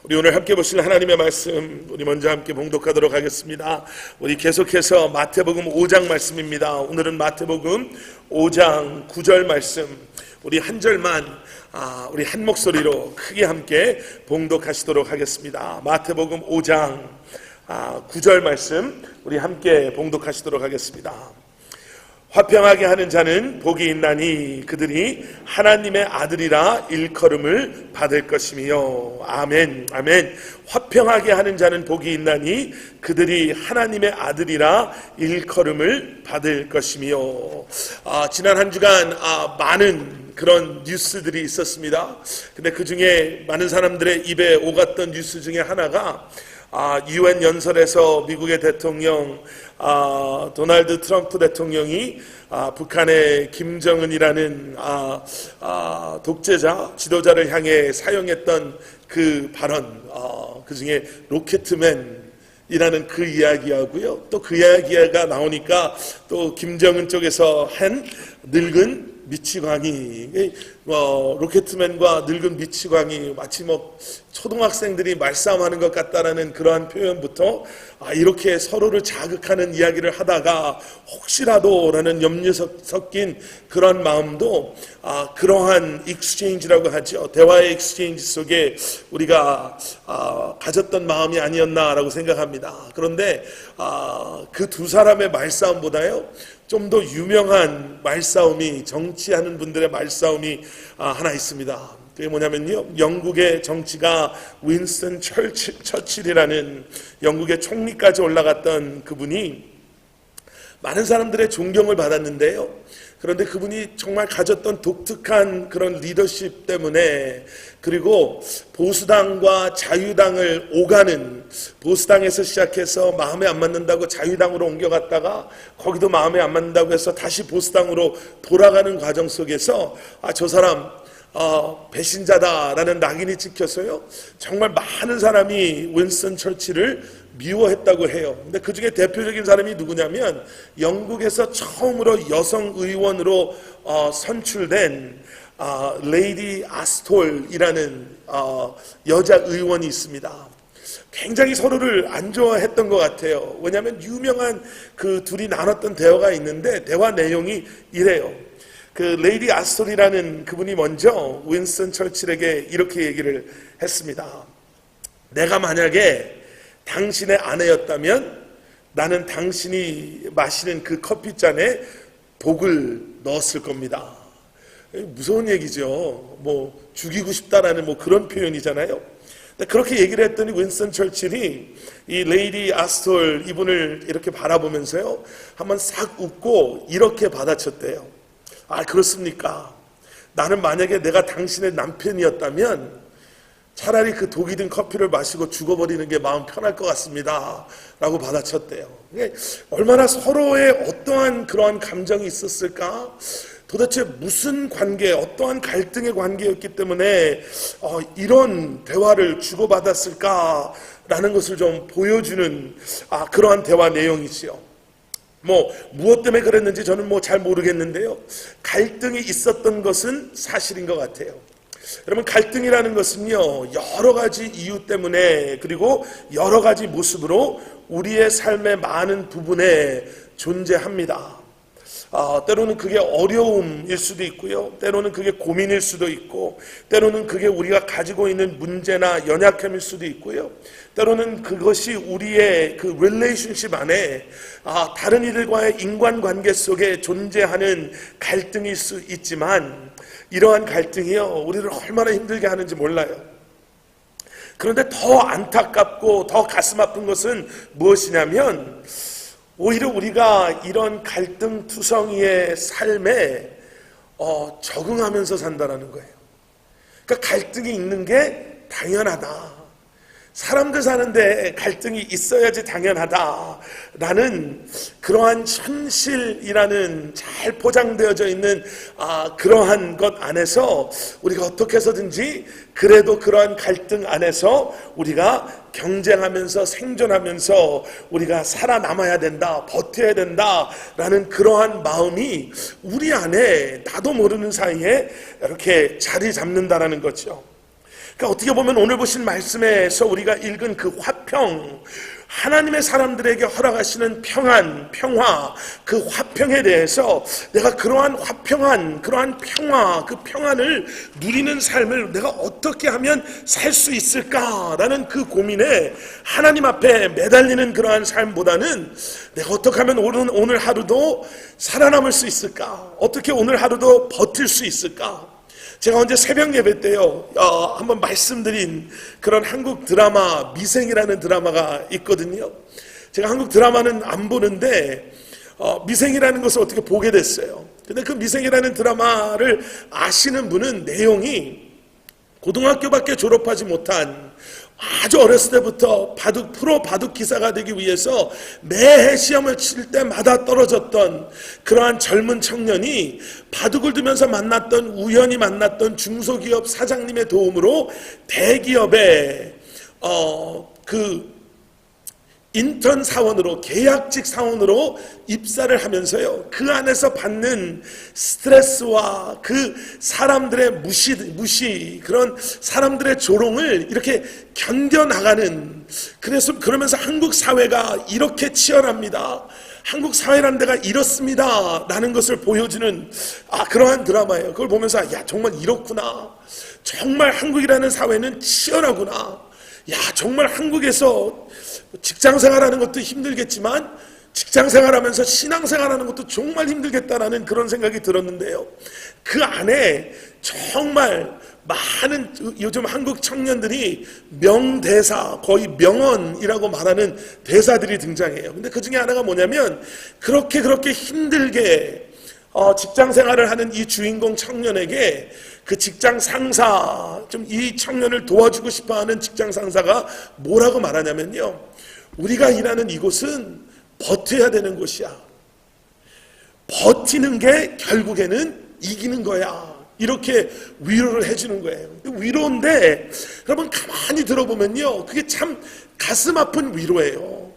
우리 오늘 함께 보실 하나님의 말씀, 우리 먼저 함께 봉독하도록 하겠습니다. 우리 계속해서 마태복음 5장 말씀입니다. 오늘은 마태복음 5장 9절 말씀, 우리 한 절만 우리 한 목소리로 크게 함께 봉독하시도록 하겠습니다. 마태복음 5장 9절 말씀 우리 함께 봉독하시도록 하겠습니다. 화평하게 하는 자는 복이 있나니 그들이 하나님의 아들이라 일컬음을 받을 것이며. 아멘, 아멘. 화평하게 하는 자는 복이 있나니 그들이 하나님의 아들이라 일컬음을 받을 것이며. 지난 한 주간 많은 그런 뉴스들이 있었습니다. 근데 그 중에 많은 사람들의 입에 오갔던 뉴스 중에 하나가 UN 연설에서 미국의 대통령 도널드 트럼프 대통령이 북한의 김정은이라는 독재자 지도자를 향해 사용했던 그 발언, 그 중에 로켓맨이라는 그 이야기하고요, 또 그 이야기가 나오니까 또 김정은 쪽에서 한 늙은 미치광이, 로켓맨과 늙은 미치광이 마치 초등학생들이 말싸움하는 것 같다라는 그러한 표현부터 이렇게 서로를 자극하는 이야기를 하다가 혹시라도라는 염려 섞인 그런 마음도 그러한 익스체인지라고 하죠. 대화의 익스체인지 속에 우리가 가졌던 마음이 아니었나라고 생각합니다. 그런데 그 두 사람의 말싸움보다요, 좀 더 유명한 말싸움이, 정치하는 분들의 말싸움이 하나 있습니다. 그게 뭐냐면요, 영국의 정치가 윈스턴 처칠이라는 영국의 총리까지 올라갔던 그분이 많은 사람들의 존경을 받았는데요, 그런데 그분이 정말 가졌던 독특한 그런 리더십 때문에, 그리고 보수당과 자유당을 오가는, 보수당에서 시작해서 마음에 안 맞는다고 자유당으로 옮겨갔다가 거기도 마음에 안 맞는다고 해서 다시 보수당으로 돌아가는 과정 속에서 저 사람 배신자다라는 낙인이 찍혀서요, 정말 많은 사람이 윈스턴 처칠을 미워했다고 해요. 근데 그 중에 대표적인 사람이 누구냐면 영국에서 처음으로 여성 의원으로 선출된 레이디 아스톨이라는 여자 의원이 있습니다. 굉장히 서로를 안 좋아했던 것 같아요. 왜냐하면 유명한 그 둘이 나눴던 대화가 있는데, 대화 내용이 이래요. 그 레이디 아스톨이라는 그분이 먼저 윈스턴 처칠에게 이렇게 얘기를 했습니다. 내가 만약에 당신의 아내였다면 나는 당신이 마시는 그 커피잔에 독을 넣었을 겁니다. 무서운 얘기죠. 죽이고 싶다라는 그런 표현이잖아요. 그렇게 얘기를 했더니 윈스턴 처칠이 이 레이디 아스톨 이분을 이렇게 바라보면서요, 한번 싹 웃고 이렇게 받아쳤대요. 그렇습니까? 나는 만약에 내가 당신의 남편이었다면 차라리 그 독이 든 커피를 마시고 죽어버리는 게 마음 편할 것 같습니다 라고 받아쳤대요. 얼마나 서로의 어떠한 그러한 감정이 있었을까? 도대체 무슨 관계, 어떠한 갈등의 관계였기 때문에 이런 대화를 주고받았을까라는 것을 좀 보여주는 그러한 대화 내용이지요. 무엇 때문에 그랬는지 저는 잘 모르겠는데요, 갈등이 있었던 것은 사실인 것 같아요. 여러분, 갈등이라는 것은요, 여러 가지 이유 때문에, 그리고 여러 가지 모습으로 우리의 삶의 많은 부분에 존재합니다. 때로는 그게 어려움일 수도 있고요, 때로는 그게 고민일 수도 있고, 때로는 그게 우리가 가지고 있는 문제나 연약함일 수도 있고요, 때로는 그것이 우리의 그 릴레이션십 안에 다른 이들과의 인간관계 속에 존재하는 갈등일 수 있지만, 이러한 갈등이요, 우리를 얼마나 힘들게 하는지 몰라요. 그런데 더 안타깝고 더 가슴 아픈 것은 무엇이냐면, 오히려 우리가 이런 갈등투성이의 삶에 적응하면서 산다는 거예요. 그러니까 갈등이 있는 게 당연하다, 사람들 사는데 갈등이 있어야지 당연하다라는 그러한 현실이라는 잘 포장되어져 있는 그러한 것 안에서 우리가 어떻게 해서든지 그래도 그러한 갈등 안에서 우리가 경쟁하면서 생존하면서 우리가 살아남아야 된다, 버텨야 된다라는 그러한 마음이 우리 안에 나도 모르는 사이에 이렇게 자리 잡는다라는 거죠. 그러니까 어떻게 보면 오늘 보신 말씀에서 우리가 읽은 그 화평, 하나님의 사람들에게 허락하시는 평안, 평화, 그 화평에 대해서 내가 그러한 화평한, 그러한 평화, 그 평안을 누리는 삶을 내가 어떻게 하면 살 수 있을까라는 그 고민에 하나님 앞에 매달리는 그러한 삶보다는 내가 어떻게 하면 오늘 하루도 살아남을 수 있을까? 어떻게 오늘 하루도 버틸 수 있을까? 제가 언제 새벽 예배 때요, 한번 말씀드린 그런 한국 드라마 미생이라는 드라마가 있거든요. 제가 한국 드라마는 안 보는데 미생이라는 것을 어떻게 보게 됐어요. 근데 그 미생이라는 드라마를 아시는 분은 내용이 고등학교밖에 졸업하지 못한 아주 어렸을 때부터 프로 바둑 기사가 되기 위해서 매해 시험을 칠 때마다 떨어졌던 그러한 젊은 청년이 바둑을 두면서 우연히 만났던 중소기업 사장님의 도움으로 대기업에 인턴 사원으로, 계약직 사원으로 입사를 하면서요, 그 안에서 받는 스트레스와 그 사람들의 무시, 그런 사람들의 조롱을 이렇게 견뎌나가는, 그러면서 한국 사회가 이렇게 치열합니다, 한국 사회라는 데가 이렇습니다 라는 것을 보여주는 그러한 드라마예요. 그걸 보면서 정말 이렇구나, 정말 한국이라는 사회는 치열하구나, 정말 한국에서 직장생활하는 것도 힘들겠지만 직장생활하면서 신앙생활하는 것도 정말 힘들겠다라는 그런 생각이 들었는데요, 그 안에 정말 많은 요즘 한국 청년들이 명대사, 거의 명언이라고 말하는 대사들이 등장해요. 근데 그 중에 하나가 뭐냐면, 그렇게 힘들게 직장생활을 하는 이 주인공 청년에게 그 직장 상사, 좀 이 청년을 도와주고 싶어하는 직장 상사가 뭐라고 말하냐면요, 우리가 일하는 이곳은 버텨야 되는 곳이야. 버티는 게 결국에는 이기는 거야. 이렇게 위로를 해주는 거예요. 위로인데 여러분 가만히 들어보면요, 그게 참 가슴 아픈 위로예요.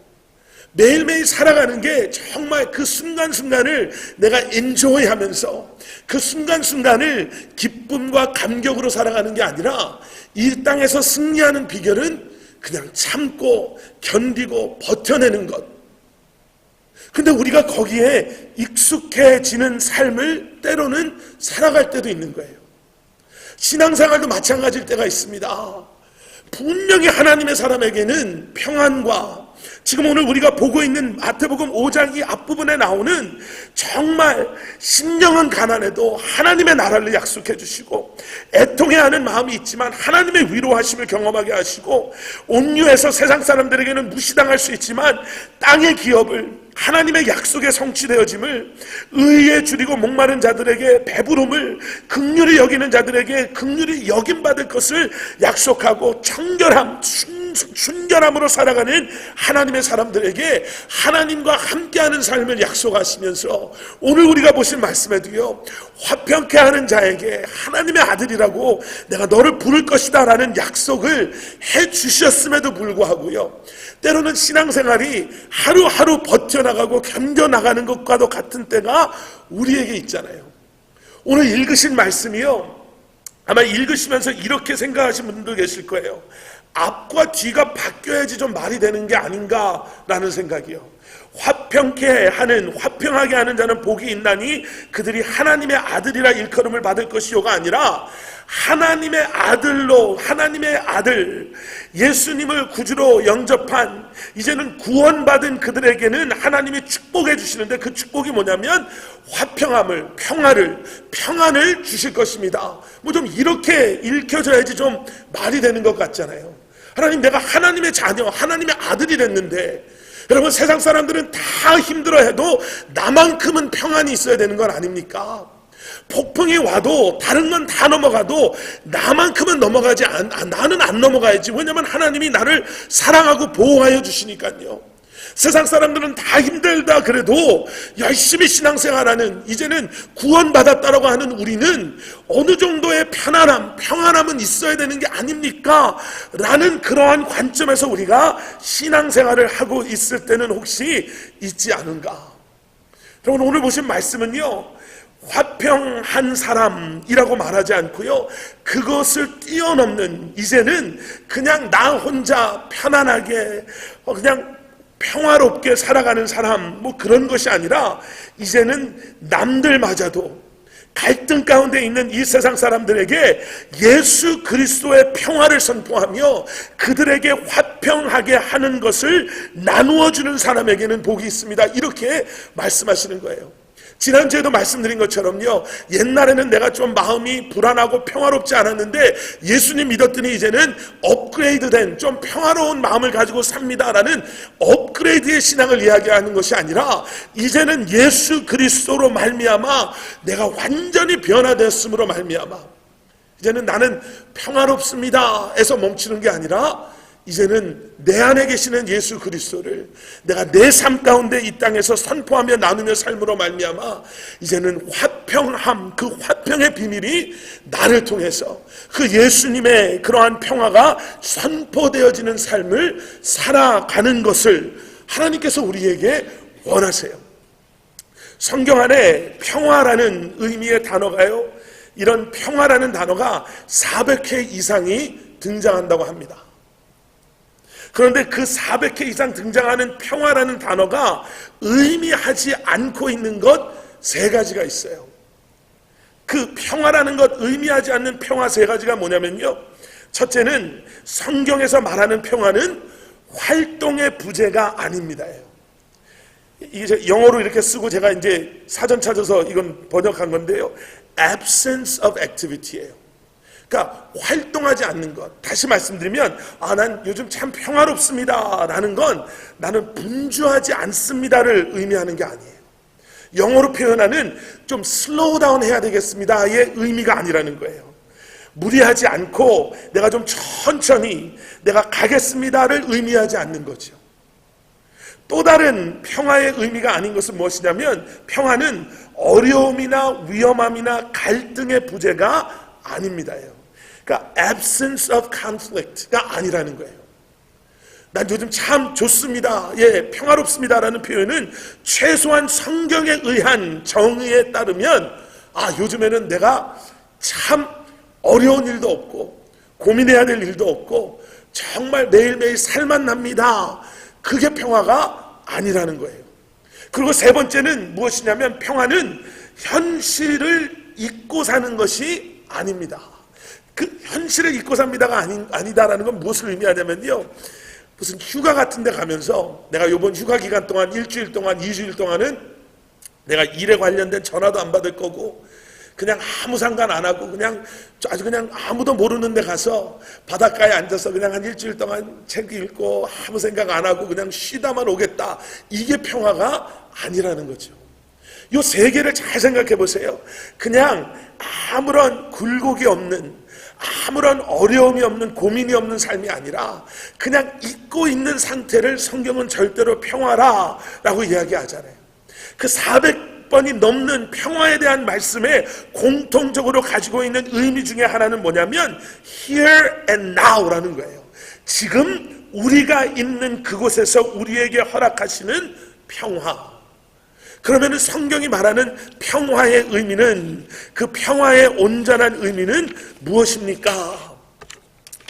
매일매일 살아가는 게 정말 그 순간순간을 내가 엔조이하면서 그 순간순간을 기쁨과 감격으로 살아가는 게 아니라, 이 땅에서 승리하는 비결은 그냥 참고 견디고 버텨내는 것. 근데 우리가 거기에 익숙해지는 삶을 때로는 살아갈 때도 있는 거예요. 신앙생활도 마찬가지일 때가 있습니다. 분명히 하나님의 사람에게는 평안과, 지금 오늘 우리가 보고 있는 마태복음 5장 이 앞부분에 나오는 정말 심령은 가난해도 하나님의 나라를 약속해 주시고, 애통해야 하는 마음이 있지만 하나님의 위로하심을 경험하게 하시고, 온유해서 세상 사람들에게는 무시당할 수 있지만 땅의 기업을, 하나님의 약속에 성취되어짐을, 의에 줄이고 목마른 자들에게 배부름을, 긍휼히 여기는 자들에게 긍휼히 여김받을 것을 약속하고, 순결함으로 살아가는 하나님의 사람들에게 하나님과 함께하는 삶을 약속하시면서, 오늘 우리가 보신 말씀에도요, 화평케 하는 자에게 하나님의 아들이라고 내가 너를 부를 것이다 라는 약속을 해주셨음에도 불구하고요, 때로는 신앙생활이 하루하루 버텨나가고 견뎌나가는 것과도 같은 때가 우리에게 있잖아요. 오늘 읽으신 말씀이요, 아마 읽으시면서 이렇게 생각하신 분도 계실 거예요. 앞과 뒤가 바뀌어야지 좀 말이 되는 게 아닌가라는 생각이요. 화평하게 하는 자는 복이 있나니 그들이 하나님의 아들이라 일컬음을 받을 것이요가 아니라, 하나님의 아들 예수님을 구주로 영접한, 이제는 구원받은 그들에게는 하나님이 축복해 주시는데, 그 축복이 뭐냐면 평안을 주실 것입니다. 뭐 좀 이렇게 읽혀져야지 좀 말이 되는 것 같잖아요. 하나님, 내가 하나님의 자녀, 하나님의 아들이 됐는데, 여러분 세상 사람들은 다 힘들어해도 나만큼은 평안이 있어야 되는 건 아닙니까? 폭풍이 와도 다른 건 다 넘어가도 나만큼은 나는 안 넘어가야지. 왜냐면 하나님이 나를 사랑하고 보호하여 주시니까요. 세상 사람들은 다 힘들다 그래도 열심히 신앙생활하는, 이제는 구원받았다라고 하는 우리는 어느 정도의 평안함은 있어야 되는 게 아닙니까? 라는 그러한 관점에서 우리가 신앙생활을 하고 있을 때는 혹시 있지 않은가? 여러분 오늘 보신 말씀은요, 화평한 사람이라고 말하지 않고요, 그것을 뛰어넘는, 이제는 그냥 나 혼자 편안하게 그냥 평화롭게 살아가는 사람, 뭐 그런 것이 아니라 이제는 남들마저도 갈등 가운데 있는 이 세상 사람들에게 예수 그리스도의 평화를 선포하며 그들에게 화평하게 하는 것을 나누어 주는 사람에게는 복이 있습니다. 이렇게 말씀하시는 거예요. 지난주에도 말씀드린 것처럼요, 옛날에는 내가 좀 마음이 불안하고 평화롭지 않았는데 예수님 믿었더니 이제는 업그레이드된 좀 평화로운 마음을 가지고 삽니다라는 업그레이드의 신앙을 이야기하는 것이 아니라 이제는 예수 그리스도로 말미암아 내가 완전히 변화되었음으로 말미암아 이제는 나는 평화롭습니다 에서 멈추는 게 아니라 이제는 내 안에 계시는 예수 그리스도를 내가 내 삶 가운데 이 땅에서 선포하며 나누며 삶으로 말미암아 이제는 화평함, 그 화평의 비밀이 나를 통해서 그 예수님의 그러한 평화가 선포되어지는 삶을 살아가는 것을 하나님께서 우리에게 원하세요. 성경 안에 평화라는 의미의 단어가요, 이런 평화라는 단어가 400회 이상이 등장한다고 합니다. 그런데 그 400회 이상 등장하는 평화라는 단어가 의미하지 않고 있는 것 3가지가 있어요. 그 평화라는 것 의미하지 않는 평화 3가지가 뭐냐면요, 첫째는 성경에서 말하는 평화는 활동의 부재가 아닙니다. 이게 영어로 이렇게 쓰고 제가 이제 사전 찾아서 이건 번역한 건데요, absence of activity예요. 그러니까 활동하지 않는 것. 다시 말씀드리면 난 요즘 참 평화롭습니다 라는 건 나는 분주하지 않습니다를 의미하는 게 아니에요. 영어로 표현하는 좀 슬로우 다운 해야 되겠습니다의 의미가 아니라는 거예요. 무리하지 않고 내가 좀 천천히 내가 가겠습니다를 의미하지 않는 거죠. 또 다른 평화의 의미가 아닌 것은 무엇이냐면 평화는 어려움이나 위험함이나 갈등의 부재가 아닙니다. 그러니까 absence of conflict가 아니라는 거예요. 난 요즘 참 좋습니다, 예, 평화롭습니다라는 표현은 최소한 성경에 의한 정의에 따르면 요즘에는 내가 참 어려운 일도 없고 고민해야 될 일도 없고 정말 매일매일 살만 납니다, 그게 평화가 아니라는 거예요. 그리고 3번째는 무엇이냐면 평화는 현실을 잊고 사는 것이 아닙니다. 그 현실을 잊고 삽니다가 아니다라는 건 무엇을 의미하냐면요, 무슨 휴가 같은 데 가면서 내가 이번 휴가 기간 동안 일주일 동안 2주일 동안은 내가 일에 관련된 전화도 안 받을 거고 그냥 아무 상관 안 하고 그냥 아주 그냥 아무도 모르는 데 가서 바닷가에 앉아서 그냥 한 일주일 동안 책 읽고 아무 생각 안 하고 그냥 쉬다만 오겠다, 이게 평화가 아니라는 거죠. 이 3개를 잘 생각해 보세요. 그냥 아무런 굴곡이 없는, 아무런 어려움이 없는, 고민이 없는 삶이 아니라 그냥 잊고 있는 상태를 성경은 절대로 평화라고 이야기하잖아요. 그 400번이 넘는 평화에 대한 말씀에 공통적으로 가지고 있는 의미 중에 하나는 뭐냐면 here and now라는 거예요. 지금 우리가 있는 그곳에서 우리에게 허락하시는 평화. 그러면 성경이 말하는 평화의 의미는, 그 평화의 온전한 의미는 무엇입니까?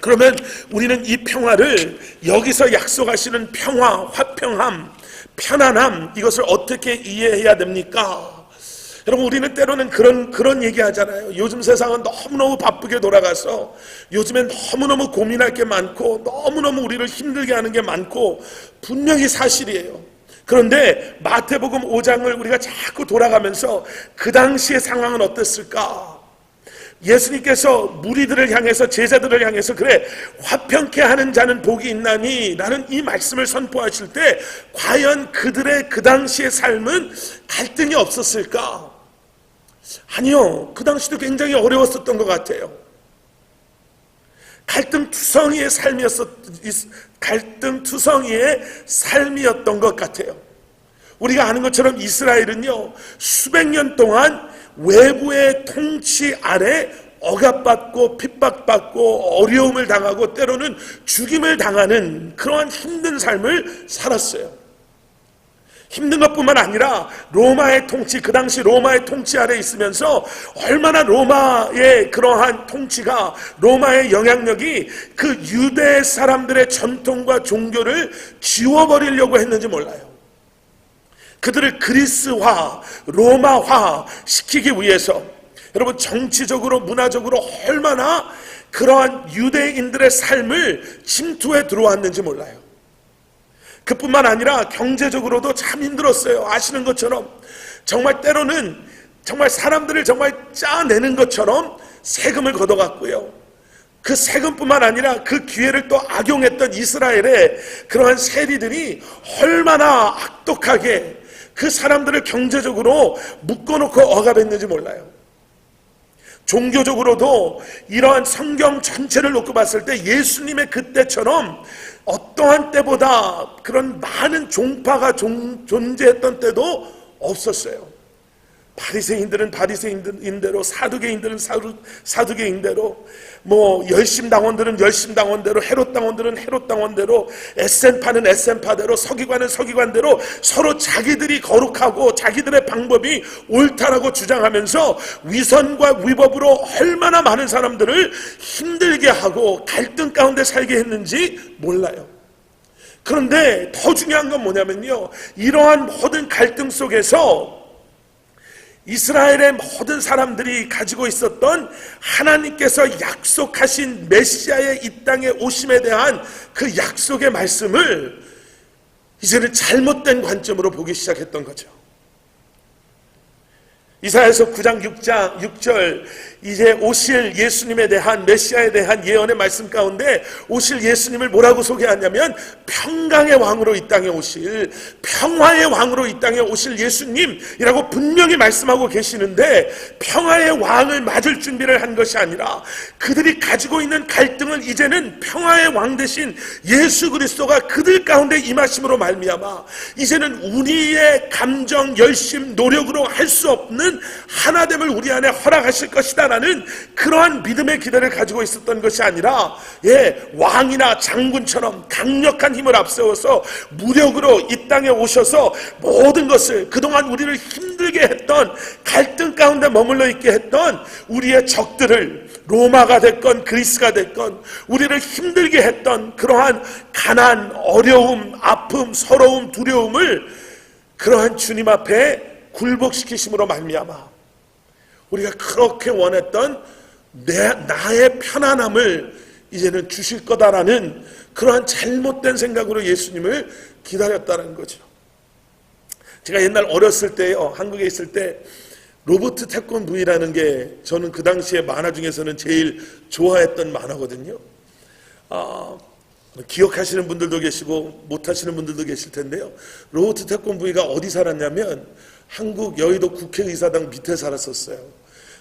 그러면 우리는 이 평화를 여기서 약속하시는 평화, 화평함, 편안함, 이것을 어떻게 이해해야 됩니까? 여러분, 우리는 때로는 그런 얘기 하잖아요. 요즘 세상은 너무너무 바쁘게 돌아가서 요즘엔 너무너무 고민할 게 많고 너무너무 우리를 힘들게 하는 게 많고 분명히 사실이에요. 그런데 마태복음 5장을 우리가 자꾸 돌아가면서 그 당시의 상황은 어땠을까? 예수님께서 무리들을 향해서, 제자들을 향해서 그래 화평케 하는 자는 복이 있나니 라는 이 말씀을 선포하실 때 과연 그들의 그 당시의 삶은 갈등이 없었을까? 아니요, 그 당시도 굉장히 어려웠었던 것 같아요. 갈등투성이의 삶이었던 것 같아요. 우리가 아는 것처럼 이스라엘은요, 수백 년 동안 외부의 통치 아래 억압받고 핍박받고 어려움을 당하고 때로는 죽임을 당하는 그러한 힘든 삶을 살았어요. 힘든 것뿐만 아니라 로마의 통치, 그 당시 로마의 통치 아래 있으면서 얼마나 로마의 그러한 통치가, 로마의 영향력이 그 유대 사람들의 전통과 종교를 지워버리려고 했는지 몰라요. 그들을 그리스화, 로마화 시키기 위해서 여러분 정치적으로, 문화적으로 얼마나 그러한 유대인들의 삶을 침투해 들어왔는지 몰라요. 그뿐만 아니라 경제적으로도 참 힘들었어요. 아시는 것처럼 정말 때로는 정말 사람들을 정말 짜내는 것처럼 세금을 걷어갔고요. 그 세금뿐만 아니라 그 기회를 또 악용했던 이스라엘의 그러한 세리들이 얼마나 악독하게 그 사람들을 경제적으로 묶어놓고 억압했는지 몰라요. 종교적으로도 이러한 성경 전체를 놓고 봤을 때 예수님의 그때처럼 어떠한 때보다 그런 많은 종파가 존재했던 때도 없었어요. 바리새인들은 바리새인대로, 사두개인들은 사두개인대로, 열심당원들은 열심당원대로, 헤롯당원들은 헤롯당원대로, 에센파는 에센파대로, 서기관은 서기관대로 서로 자기들이 거룩하고 자기들의 방법이 옳다라고 주장하면서 위선과 위법으로 얼마나 많은 사람들을 힘들게 하고 갈등 가운데 살게 했는지 몰라요. 그런데 더 중요한 건 뭐냐면요, 이러한 모든 갈등 속에서 이스라엘의 모든 사람들이 가지고 있었던 하나님께서 약속하신 메시아의 이 땅에 오심에 대한 그 약속의 말씀을 이제는 잘못된 관점으로 보기 시작했던 거죠. 이사야서 9장 6절 이제 오실 예수님에 대한, 메시아에 대한 예언의 말씀 가운데 오실 예수님을 뭐라고 소개하냐면 평강의 왕으로 이 땅에 오실, 평화의 왕으로 이 땅에 오실 예수님이라고 분명히 말씀하고 계시는데, 평화의 왕을 맞을 준비를 한 것이 아니라 그들이 가지고 있는 갈등을 이제는 평화의 왕 대신 예수 그리스도가 그들 가운데 임하심으로 말미암아 이제는 우리의 감정, 열심, 노력으로 할 수 없는 하나됨을 우리 안에 허락하실 것이다 라는 그러한 믿음의 기대를 가지고 있었던 것이 아니라, 왕이나 장군처럼 강력한 힘을 앞세워서 무력으로 이 땅에 오셔서 모든 것을, 그동안 우리를 힘들게 했던, 갈등 가운데 머물러 있게 했던 우리의 적들을, 로마가 됐건 그리스가 됐건 우리를 힘들게 했던 그러한 가난, 어려움, 아픔, 서러움, 두려움을 그러한 주님 앞에 굴복시키심으로 말미암아 우리가 그렇게 원했던 나의 편안함을 이제는 주실 거다라는 그러한 잘못된 생각으로 예수님을 기다렸다는 거죠. 제가 옛날 어렸을 때요, 한국에 있을 때 로버트 태권브이라는 게 저는 그 당시에 만화 중에서는 제일 좋아했던 만화거든요. 기억하시는 분들도 계시고 못하시는 분들도 계실 텐데요. 로버트 태권브이가 어디 살았냐면 한국 여의도 국회의사당 밑에 살았었어요.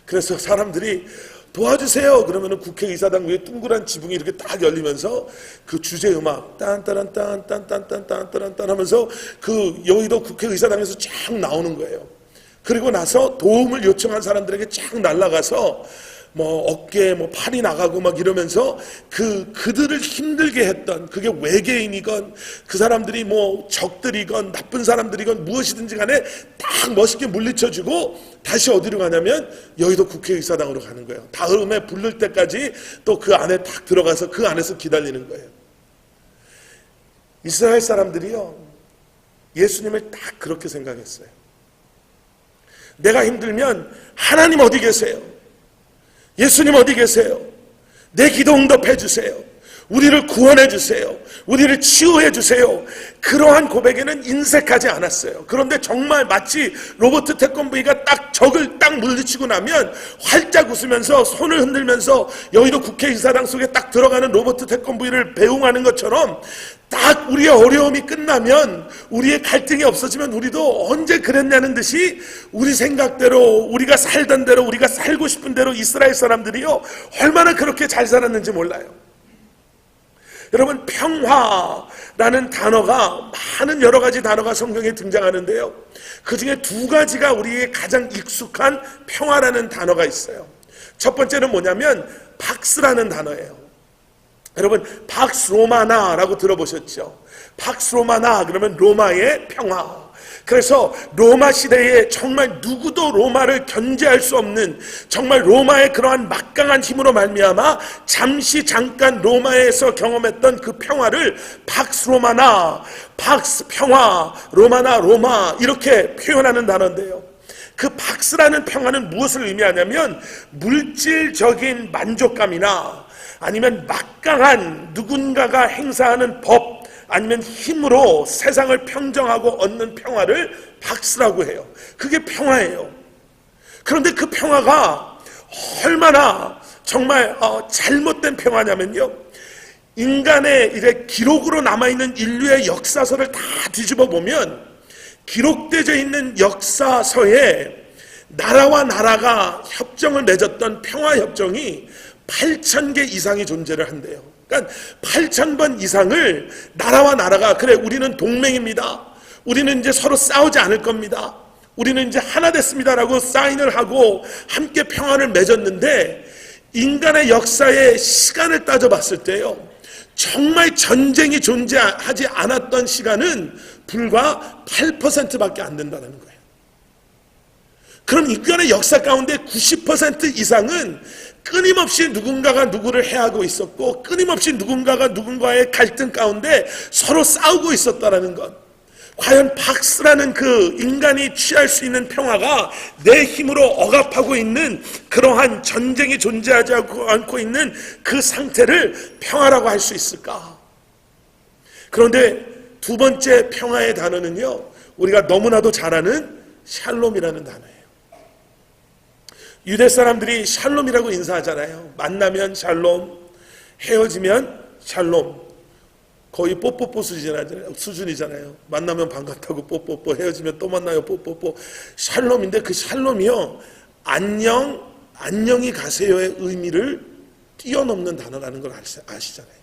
그래서 사람들이 도와주세요 그러면은 국회의사당 위에 둥그란 지붕이 이렇게 딱 열리면서 그 주제 음악 딴따란딴딴딴딴딴딴 하면서 그 여의도 국회의사당에서 쫙 나오는 거예요. 그리고 나서 도움을 요청한 사람들에게 쫙 날아가서 어깨에 팔이 나가고 막 이러면서 그들을 힘들게 했던, 그게 외계인이건 그 사람들이 적들이건 나쁜 사람들이건 무엇이든지 간에 딱 멋있게 물리쳐주고 다시 어디로 가냐면 여의도 국회의사당으로 가는 거예요. 다음에 부를 때까지 또 그 안에 딱 들어가서 그 안에서 기다리는 거예요. 이스라엘 사람들이요, 예수님을 딱 그렇게 생각했어요. 내가 힘들면 하나님 어디 계세요? 예수님 어디 계세요? 내 기도 응답해 주세요. 우리를 구원해 주세요. 우리를 치유해 주세요. 그러한 고백에는 인색하지 않았어요. 그런데 정말 마치 로버트 태권브이가 딱 적을 딱 물리치고 나면 활짝 웃으면서 손을 흔들면서 여의도 국회의사당 속에 딱 들어가는 로버트 태권브이를 배웅하는 것처럼 딱 우리의 어려움이 끝나면, 우리의 갈등이 없어지면 우리도 언제 그랬냐는 듯이 우리 생각대로, 우리가 살던 대로, 우리가 살고 싶은 대로 이스라엘 사람들이요 얼마나 그렇게 잘 살았는지 몰라요. 여러분, 평화라는 단어가, 많은 여러 가지 단어가 성경에 등장하는데요, 그 중에 두 가지가 우리의 가장 익숙한 평화라는 단어가 있어요. 첫 번째는 뭐냐면 팍스라는 단어예요. 여러분, 팍스 로마나라고 들어보셨죠? 팍스 로마나 그러면 로마의 평화. 그래서 로마 시대에 정말 누구도 로마를 견제할 수 없는, 정말 로마의 그러한 막강한 힘으로 말미암아 잠깐 로마에서 경험했던 그 평화를 팍스 로마나, 팍스 평화, 로마나 로마 이렇게 표현하는 단어인데요, 그 팍스라는 평화는 무엇을 의미하냐면 물질적인 만족감이나 아니면 막강한 누군가가 행사하는 법 아니면 힘으로 세상을 평정하고 얻는 평화를 팍스라고 해요. 그게 평화예요. 그런데 그 평화가 얼마나 정말 잘못된 평화냐면요, 인간의 이제 기록으로 남아있는 인류의 역사서를 다 뒤집어 보면 기록되어 있는 역사서에 나라와 나라가 협정을 맺었던 평화협정이 8,000개 이상이 존재를 한대요. 그러니까 8,000번 이상을 나라와 나라가, 그래 우리는 동맹입니다, 우리는 이제 서로 싸우지 않을 겁니다, 우리는 이제 하나 됐습니다라고 사인을 하고 함께 평화를 맺었는데, 인간의 역사의 시간을 따져봤을 때요, 정말 전쟁이 존재하지 않았던 시간은 불과 8%밖에 안 된다는 거예요. 그럼 인간의 역사 가운데 90% 이상은 끊임없이 누군가가 누구를 해하고 있었고, 끊임없이 누군가가 누군가의 갈등 가운데 서로 싸우고 있었다는 것. 과연 팍스라는 그 인간이 취할 수 있는 평화가 내 힘으로 억압하고 있는 그러한 전쟁이 존재하지 않고 있는 그 상태를 평화라고 할 수 있을까? 그런데 두 번째 평화의 단어는요, 우리가 너무나도 잘 아는 샬롬이라는 단어예요. 유대 사람들이 샬롬이라고 인사하잖아요. 만나면 샬롬, 헤어지면 샬롬. 거의 뽀뽀뽀 수준이잖아요. 만나면 반갑다고 뽀뽀뽀, 헤어지면 또 만나요 뽀뽀뽀. 샬롬인데 그 샬롬이요, 안녕히 가세요의 의미를 뛰어넘는 단어라는 걸 아시잖아요.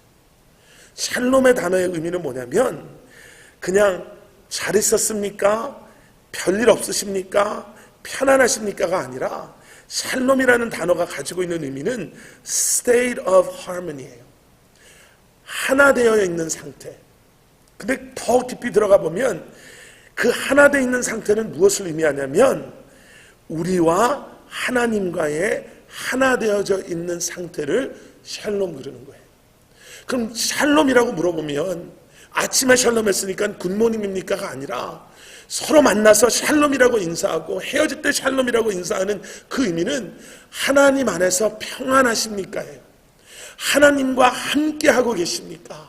샬롬의 단어의 의미는 뭐냐면 그냥 잘 있었습니까? 별일 없으십니까? 편안하십니까가 아니라, 샬롬이라는 단어가 가지고 있는 의미는 state of harmony예요. 하나 되어 있는 상태. 근데 더 깊이 들어가 보면 그 하나 되어 있는 상태는 무엇을 의미하냐면 우리와 하나님과의 하나 되어져 있는 상태를 샬롬 그러는 거예요. 그럼 샬롬이라고 물어보면 아침에 샬롬 했으니까 굿모닝입니까가 아니라, 서로 만나서 샬롬이라고 인사하고 헤어질 때 샬롬이라고 인사하는 그 의미는 하나님 안에서 평안하십니까예요. 하나님과 함께하고 계십니까?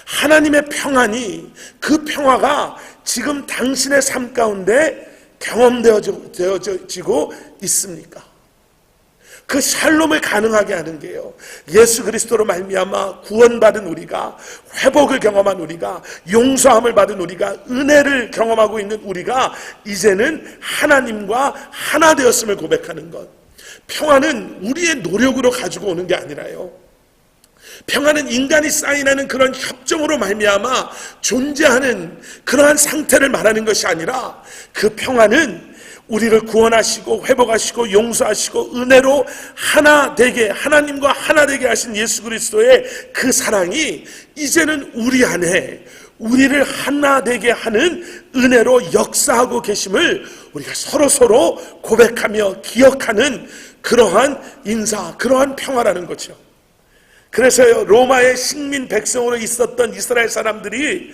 하나님의 평안이, 그 평화가 지금 당신의 삶 가운데 경험되어지고 있습니까? 그 샬롬을 가능하게 하는 게요, 예수 그리스도로 말미암아 구원받은 우리가, 회복을 경험한 우리가, 용서함을 받은 우리가, 은혜를 경험하고 있는 우리가 이제는 하나님과 하나 되었음을 고백하는 것. 평화는 우리의 노력으로 가지고 오는 게 아니라요, 평화는 인간이 사인하는 그런 협정으로 말미암아 존재하는 그러한 상태를 말하는 것이 아니라, 그 평화는 우리를 구원하시고 회복하시고 용서하시고 은혜로 하나 되게, 하나님과 하나 되게 하신 예수 그리스도의 그 사랑이 이제는 우리 안에 우리를 하나 되게 하는 은혜로 역사하고 계심을 우리가 서로 고백하며 기억하는 그러한 인사, 그러한 평화라는 거죠. 그래서요, 로마의 식민 백성으로 있었던 이스라엘 사람들이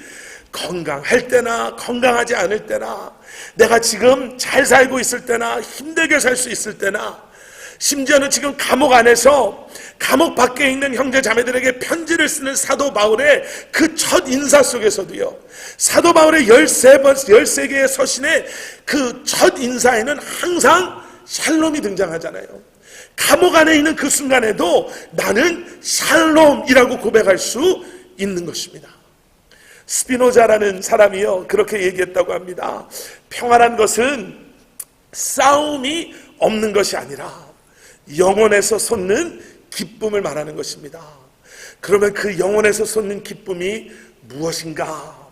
건강할 때나 건강하지 않을 때나, 내가 지금 잘 살고 있을 때나 힘들게 살 수 있을 때나, 심지어는 지금 감옥 안에서 감옥 밖에 있는 형제 자매들에게 편지를 쓰는 사도 바울의 그 첫 인사 속에서도요, 사도 바울의 13개의 서신의 그 첫 인사에는 항상 샬롬이 등장하잖아요. 감옥 안에 있는 그 순간에도 나는 샬롬이라고 고백할 수 있는 것입니다. 스피노자라는 사람이요, 그렇게 얘기했다고 합니다. 평화란 것은 싸움이 없는 것이 아니라 영혼에서 솟는 기쁨을 말하는 것입니다. 그러면 그 영혼에서 솟는 기쁨이 무엇인가?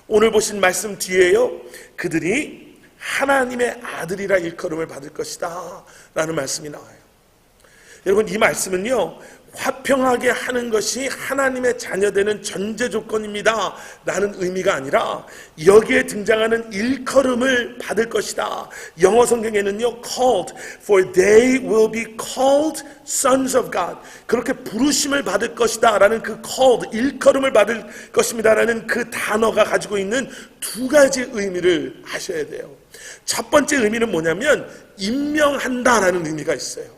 오늘 보신 말씀 뒤에요, 그들이 하나님의 아들이라 일컬음을 받을 것이다 라는 말씀이 나와요. 여러분, 이 말씀은요, 화평하게 하는 것이 하나님의 자녀되는 전제 조건입니다 라는 의미가 아니라 여기에 등장하는 일컬음을 받을 것이다. 영어 성경에는요 called, for they will be called sons of God, 그렇게 부르심을 받을 것이다 라는 그 called, 일컬음을 받을 것입니다 라는 그 단어가 가지고 있는 두 가지 의미를 아셔야 돼요. 첫 번째 의미는 뭐냐면 임명한다 라는 의미가 있어요.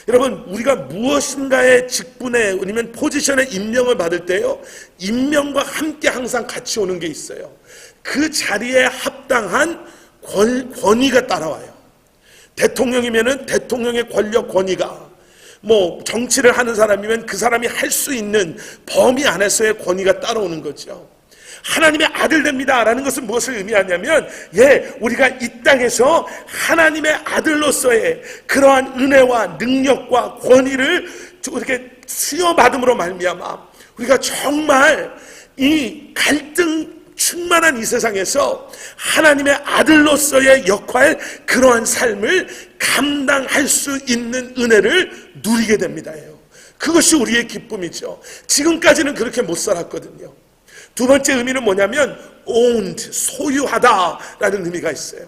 여러분, 우리가 무엇인가의 직분에 아니면 포지션에 임명을 받을 때요, 임명과 함께 항상 같이 오는 게 있어요. 그 자리에 합당한 권위가 따라와요. 대통령이면은 대통령의 권력, 권위가, 정치를 하는 사람이면 그 사람이 할 수 있는 범위 안에서의 권위가 따라오는 거죠. 하나님의 아들 됩니다 라는 것은 무엇을 의미하냐면, 우리가 이 땅에서 하나님의 아들로서의 그러한 은혜와 능력과 권위를 이렇게 수여받음으로 말미암아 우리가 정말 이 갈등 충만한 이 세상에서 하나님의 아들로서의 역할, 그러한 삶을 감당할 수 있는 은혜를 누리게 됩니다. 그것이 우리의 기쁨이죠. 지금까지는 그렇게 못 살았거든요. 두 번째 의미는 뭐냐면 owned, 소유하다라는 의미가 있어요.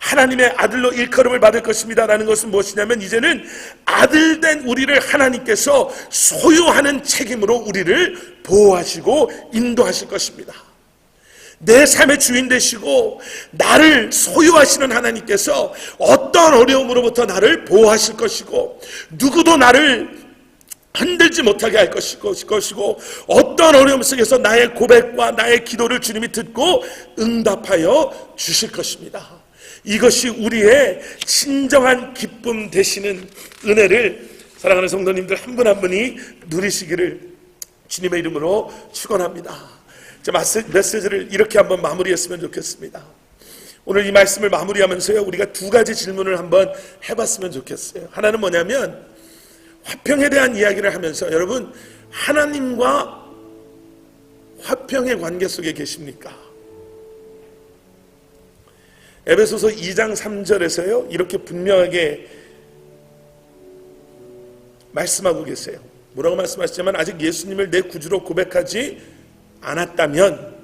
하나님의 아들로 일컬음을 받을 것입니다 라는 것은 무엇이냐면, 이제는 아들된 우리를 하나님께서 소유하는 책임으로 우리를 보호하시고 인도하실 것입니다. 내 삶의 주인 되시고 나를 소유하시는 하나님께서 어떤 어려움으로부터 나를 보호하실 것이고, 누구도 나를 흔들지 못하게 할 것이고, 어떤 어려움 속에서 나의 고백과 나의 기도를 주님이 듣고 응답하여 주실 것입니다. 이것이 우리의 진정한 기쁨 되시는 은혜를 사랑하는 성도님들 한 분 한 분이 누리시기를 주님의 이름으로 축원합니다. 메시지를 이렇게 한번 마무리했으면 좋겠습니다. 오늘 이 말씀을 마무리하면서요, 우리가 두 가지 질문을 한번 해봤으면 좋겠어요. 하나는 뭐냐면, 화평에 대한 이야기를 하면서 여러분, 하나님과 화평의 관계 속에 계십니까? 에베소서 2장 3절에서요 이렇게 분명하게 말씀하고 계세요. 뭐라고 말씀하시냐면, 아직 예수님을 내 구주로 고백하지 않았다면,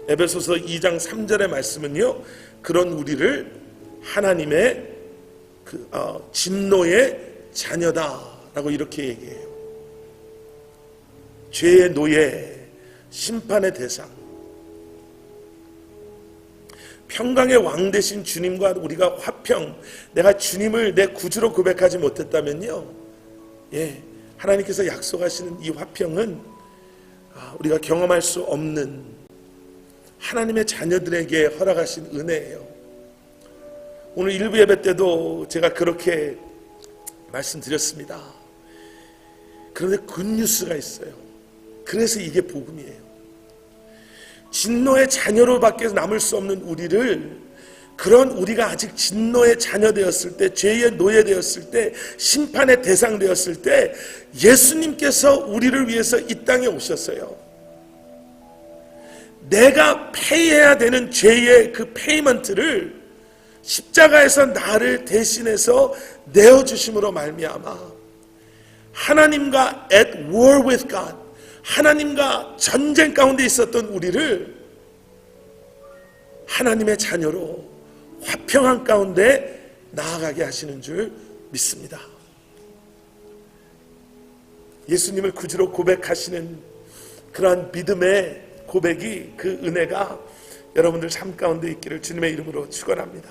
에베소서 2장 3절의 말씀은요, 그런 우리를 하나님의 진노의 자녀다라고 이렇게 얘기해요. 죄의 노예, 심판의 대상, 평강의 왕 되신 주님과 우리가 화평, 내가 주님을 내 구주로 고백하지 못했다면요, 하나님께서 약속하시는 이 화평은 우리가 경험할 수 없는 하나님의 자녀들에게 허락하신 은혜예요. 오늘 일부 예배 때도 제가 그렇게 말씀드렸습니다. 그런데 굿뉴스가 있어요. 그래서 이게 복음이에요. 진노의 자녀로 밖에 남을 수 없는 우리를, 그런 우리가 아직 진노의 자녀 되었을 때, 죄의 노예 되었을 때, 심판의 대상 되었을 때 예수님께서 우리를 위해서 이 땅에 오셨어요. 내가 페이해야 되는 죄의 그 페이먼트를 십자가에서 나를 대신해서 내어주심으로 말미암아 하나님과 at war with God, 하나님과 전쟁 가운데 있었던 우리를 하나님의 자녀로 화평한 가운데 나아가게 하시는 줄 믿습니다. 예수님을 구주로 고백하시는 그러한 믿음의 고백이, 그 은혜가 여러분들 삶 가운데 있기를 주님의 이름으로 축원합니다.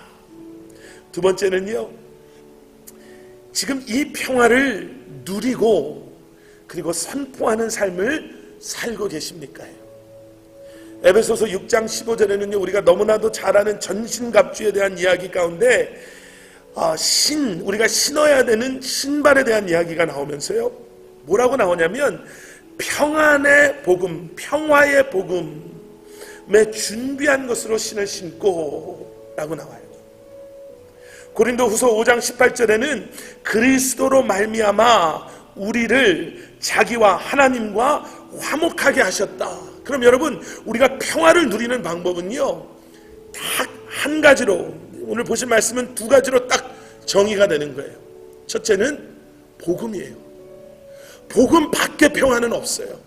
두 번째는요, 지금 이 평화를 누리고 그리고 선포하는 삶을 살고 계십니까? 에베소서 6장 15절에는요, 우리가 너무나도 잘 아는 전신갑주에 대한 이야기 가운데 우리가 신어야 되는 신발에 대한 이야기가 나오면서요, 뭐라고 나오냐면 평안의 복음, 평화의 복음에 준비한 것으로 신을 신고 라고 나와요. 고린도후서 5장 18절에는 그리스도로 말미암아 우리를 자기와 하나님과 화목하게 하셨다. 그럼 여러분, 우리가 평화를 누리는 방법은요, 딱 한 가지로, 오늘 보신 말씀은 두 가지로 딱 정의가 되는 거예요. 첫째는 복음이에요. 복음 밖에 평화는 없어요.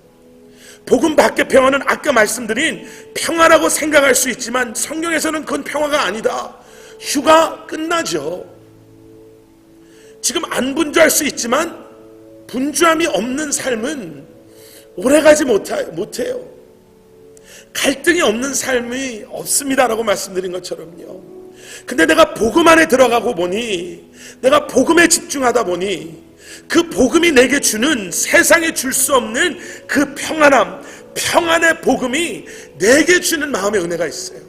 복음 밖의 평화는 아까 말씀드린 평화라고 생각할 수 있지만 성경에서는 그건 평화가 아니다. 휴가 끝나죠. 지금 안 분주할 수 있지만 분주함이 없는 삶은 오래가지 못해요. 갈등이 없는 삶이 없습니다라고 말씀드린 것처럼요. 근데 내가 복음 안에 들어가고 보니, 내가 복음에 집중하다 보니 그 복음이 내게 주는, 세상에 줄 수 없는 그 평안함, 평안의 복음이 내게 주는 마음의 은혜가 있어요.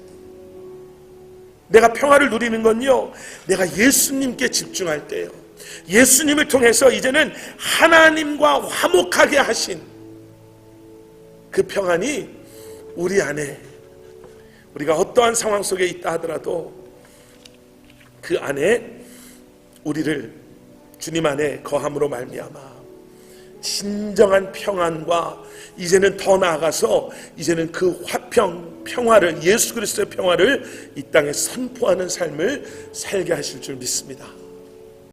내가 평화를 누리는 건요, 내가 예수님께 집중할 때예요. 예수님을 통해서 이제는 하나님과 화목하게 하신 그 평안이 우리 안에, 우리가 어떠한 상황 속에 있다 하더라도 그 안에 우리를 주님 안에 거함으로 말미암아 진정한 평안과, 이제는 더 나아가서 이제는 그 평화를, 예수 그리스도의 평화를 이 땅에 선포하는 삶을 살게 하실 줄 믿습니다.